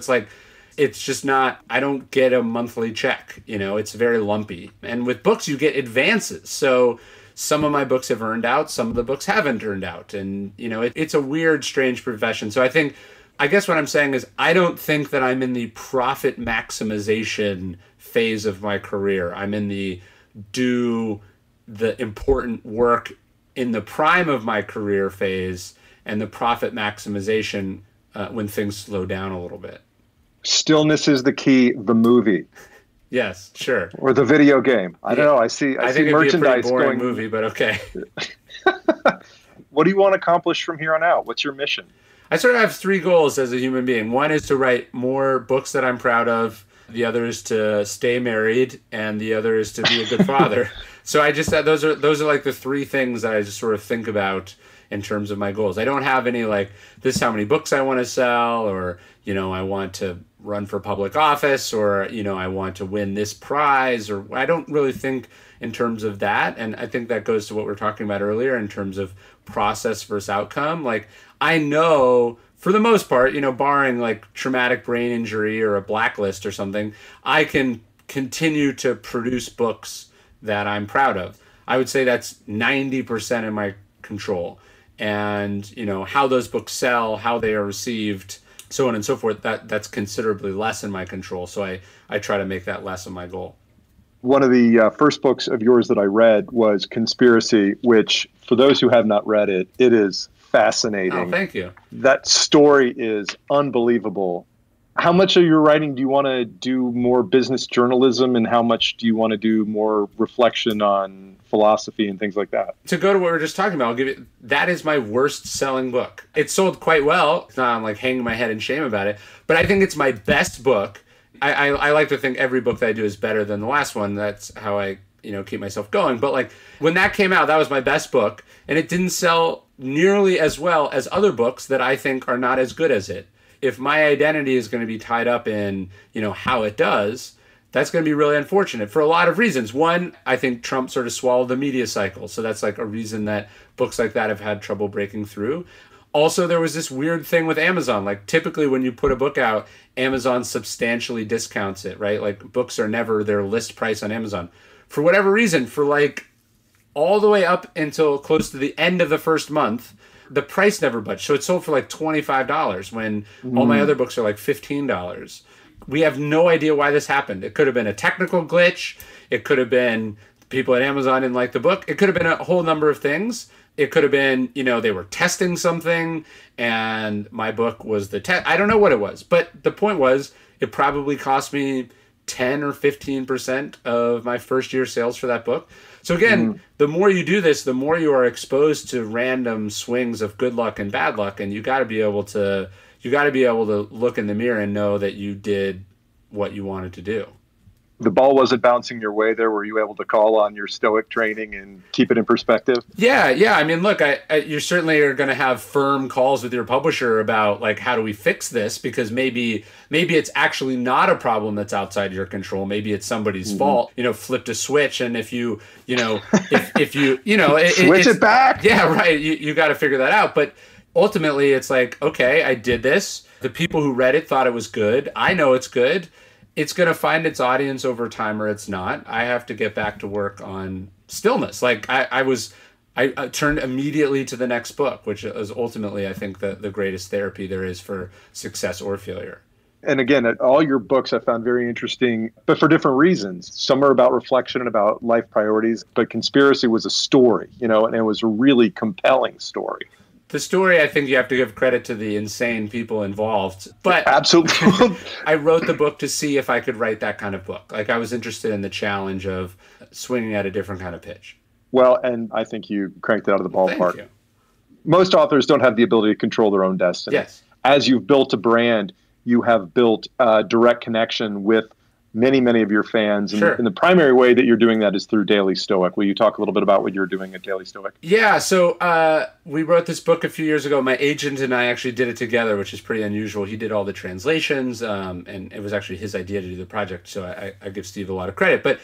it's just not, I don't get a monthly check. It's very lumpy. And with books, you get advances. So some of my books have earned out. Some of the books haven't earned out. And, it's a weird, strange profession. So I guess what I'm saying is I don't think that I'm in the profit maximization phase of my career. I'm in the important work in the prime of my career phase and the profit maximization when things slow down a little bit. Stillness is the key, the movie. Yes, sure. Or the video game. I don't know. I see think merchandise it'd be a pretty boring going movie, but okay. What do you want to accomplish from here on out? What's your mission? I sort of have 3 goals as a human being. One is to write more books that I'm proud of. The other is to stay married, and the other is to be a good father. So I just those are like the 3 things that I just sort of think about in terms of my goals. I don't have any this is how many books I want to sell, or I want to run for public office, or I want to win this prize, or I don't really think in terms of that. And I think that goes to what we were talking about earlier in terms of process versus outcome. I know for the most part, barring traumatic brain injury or a blacklist or something, I can continue to produce books that I'm proud of. I would say that's 90% in my control. And, how those books sell, how they are received, so on and so forth, that's considerably less in my control. So I try to make that less of my goal. One of the first books of yours that I read was Conspiracy, which for those who have not read it, it is fascinating. Oh, thank you. That story is unbelievable. How much of your writing do you want to do more business journalism, and how much do you want to do more reflection on philosophy and things like that? To go to what we were just talking about, I'll give you, that is my worst selling book. It sold quite well. It's not, I'm like hanging my head in shame about it, but I think it's my best book. I like to think every book that I do is better than the last one. That's how I, keep myself going. But like when that came out, that was my best book, and it didn't sell nearly as well as other books that I think are not as good as it. If my identity is going to be tied up in, how it does, that's going to be really unfortunate for a lot of reasons. One, I think Trump sort of swallowed the media cycle. So that's like a reason that books like that have had trouble breaking through. Also, there was this weird thing with Amazon. Like typically when you put a book out, Amazon substantially discounts it, right? Like books are never their list price on Amazon. For whatever reason, for like all the way up until close to the end of the first month, the price never budged. So it sold for like $25 when all my other books are like $15. We have no idea why this happened. It could have been a technical glitch. It could have been people at Amazon didn't like the book. It could have been a whole number of things. It could have been, they were testing something and my book was the test. I don't know what it was. But the point was, it probably cost me 10 or 15% of my first year sales for that book. So again, the more you do this, the more you are exposed to random swings of good luck and bad luck, and you got to be able to look in the mirror and know that you did what you wanted to do. The ball wasn't bouncing your way there. Were you able to call on your Stoic training and keep it in perspective? Yeah. I mean, look, you certainly are going to have firm calls with your publisher about like, how do we fix this? Because maybe it's actually not a problem that's outside your control. Maybe it's somebody's fault. Flipped a switch, and if you switch it back. Yeah, right. You got to figure that out. But ultimately, it's like, okay, I did this. The people who read it thought it was good. I know it's good. It's going to find its audience over time, or it's not. I have to get back to work on Stillness. Like I turned immediately to the next book, which is ultimately, I think, the greatest therapy there is for success or failure. And again, all your books I found very interesting, but for different reasons. Some are about reflection and about life priorities, but Conspiracy was a story, and it was a really compelling story. The story, I think you have to give credit to the insane people involved. But absolutely, I wrote the book to see if I could write that kind of book. Like I was interested in the challenge of swinging at a different kind of pitch. Well, and I think you cranked it out of the ballpark. Thank you. Most authors don't have the ability to control their own destiny. Yes. As you've built a brand, you have built a direct connection with many of your fans. And, sure. and the primary way that you're doing that is through Daily Stoic. Will you talk a little bit about what you're doing at Daily Stoic? Yeah, so we wrote this book a few years ago. My agent and I actually did it together, which is pretty unusual. He did all the translations, and it was actually his idea to do the project, so I give Steve a lot of credit. But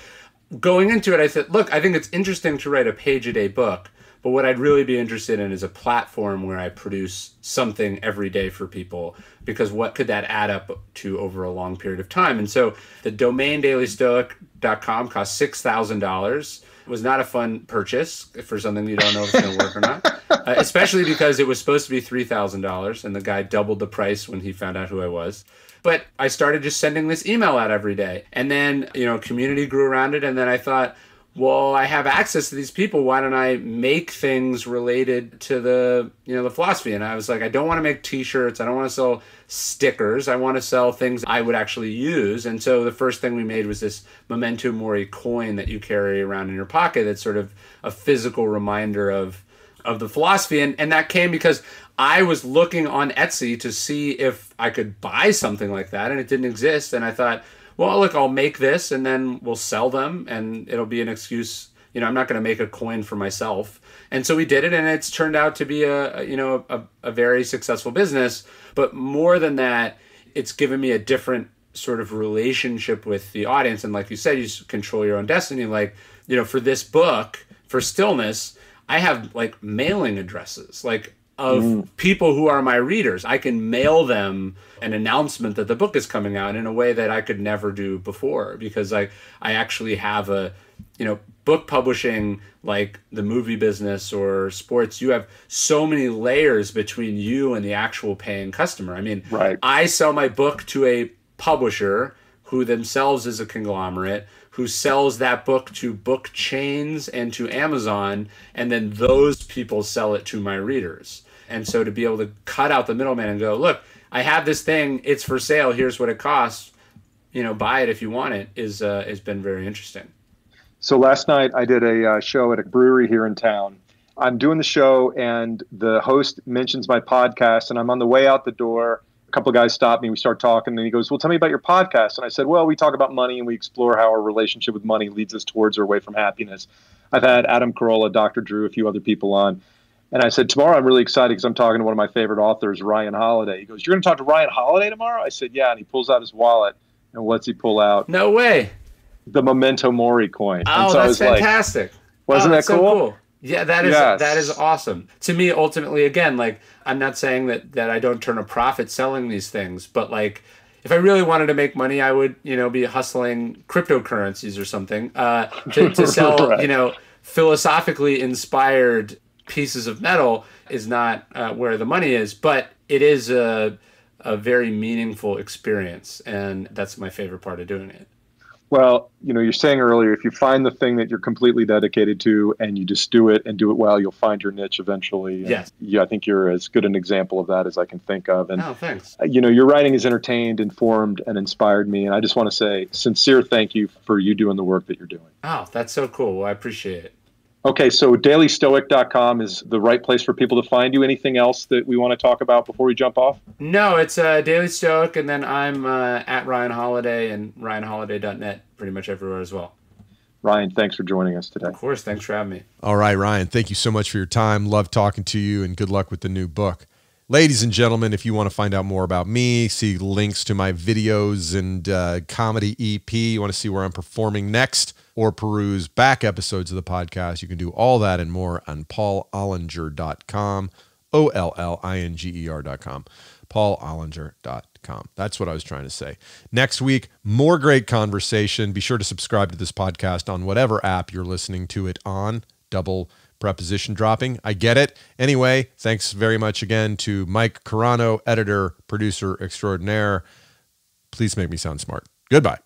going into it, I said, look, I think it's interesting to write a page-a-day book, but what I'd really be interested in is a platform where I produce something every day for people, because what could that add up to over a long period of time? And so the domain dailystoic.com cost $6,000. It was not a fun purchase for something you don't know if it's going to work or not, especially because it was supposed to be $3,000, and the guy doubled the price when he found out who I was. But I started just sending this email out every day. And then, community grew around it, and then I thought, well, I have access to these people. Why don't I make things related to the philosophy? And I was like, I don't want to make T-shirts. I don't want to sell stickers. I want to sell things I would actually use. And so the first thing we made was this Memento Mori coin that you carry around in your pocket. That's sort of a physical reminder of the philosophy. And that came because I was looking on Etsy to see if I could buy something like that, and it didn't exist. And I thought, well, look, I'll make this and then we'll sell them and it'll be an excuse. I'm not going to make a coin for myself. And so we did it, and it's turned out to be a very successful business. But more than that, it's given me a different sort of relationship with the audience. And like you said, you control your own destiny. Like, for this book, for Stillness, I have like mailing addresses, like of people who are my readers. I can mail them an announcement that the book is coming out in a way that I could never do before, because I actually have book publishing, like the movie business or sports. You have so many layers between you and the actual paying customer. I mean, right. I sell my book to a publisher who themselves is a conglomerate, who sells that book to book chains and to Amazon, and then those people sell it to my readers. And so to be able to cut out the middleman and go, look, I have this thing, it's for sale, here's what it costs, buy it if you want it, has been very interesting. So last night I did a show at a brewery here in town. I'm doing the show and the host mentions my podcast, and I'm on the way out the door. A couple of guys stop me. We start talking, and he goes, well, tell me about your podcast. And I said, well, we talk about money and we explore how our relationship with money leads us towards or away from happiness. I've had Adam Carolla, Dr. Drew, a few other people on. And I said, tomorrow I'm really excited because I'm talking to one of my favorite authors, Ryan Holiday. He goes, you're going to talk to Ryan Holiday tomorrow? I said, yeah. And he pulls out his wallet. And what's he pull out? No way. The Memento Mori coin. Oh, so that's fantastic. Wasn't that cool? So cool? Yeah, that is awesome. To me, ultimately, again, like, I'm not saying that I don't turn a profit selling these things, but like, if I really wanted to make money, I would, be hustling cryptocurrencies or something to sell, right. Philosophically inspired pieces of metal is not where the money is, but it is a very meaningful experience, and that's my favorite part of doing it. Well, you're saying earlier, if you find the thing that you're completely dedicated to and you just do it and do it well, you'll find your niche eventually. And yes. Yeah, I think you're as good an example of that as I can think of. And, thanks. Your writing has entertained, informed, and inspired me. And I just want to say sincere thank you for you doing the work that you're doing. Oh, that's so cool. Well, I appreciate it. Okay, so dailystoic.com is the right place for people to find you. Anything else that we want to talk about before we jump off? No, it's Daily Stoic, and then I'm at Ryan Holiday and ryanholiday.net pretty much everywhere as well. Ryan, thanks for joining us today. Of course, thanks for having me. All right, Ryan, thank you so much for your time. Love talking to you, and good luck with the new book. Ladies and gentlemen, if you want to find out more about me, see links to my videos and comedy EP, you want to see where I'm performing next, or peruse back episodes of the podcast, you can do all that and more on paulallinger.com, OLLINGER.com, paulallinger.com. That's what I was trying to say. Next week, more great conversation. Be sure to subscribe to this podcast on whatever app you're listening to it on. Double preposition dropping. I get it. Anyway, thanks very much again to Mike Carano, editor, producer extraordinaire. Please make me sound smart. Goodbye.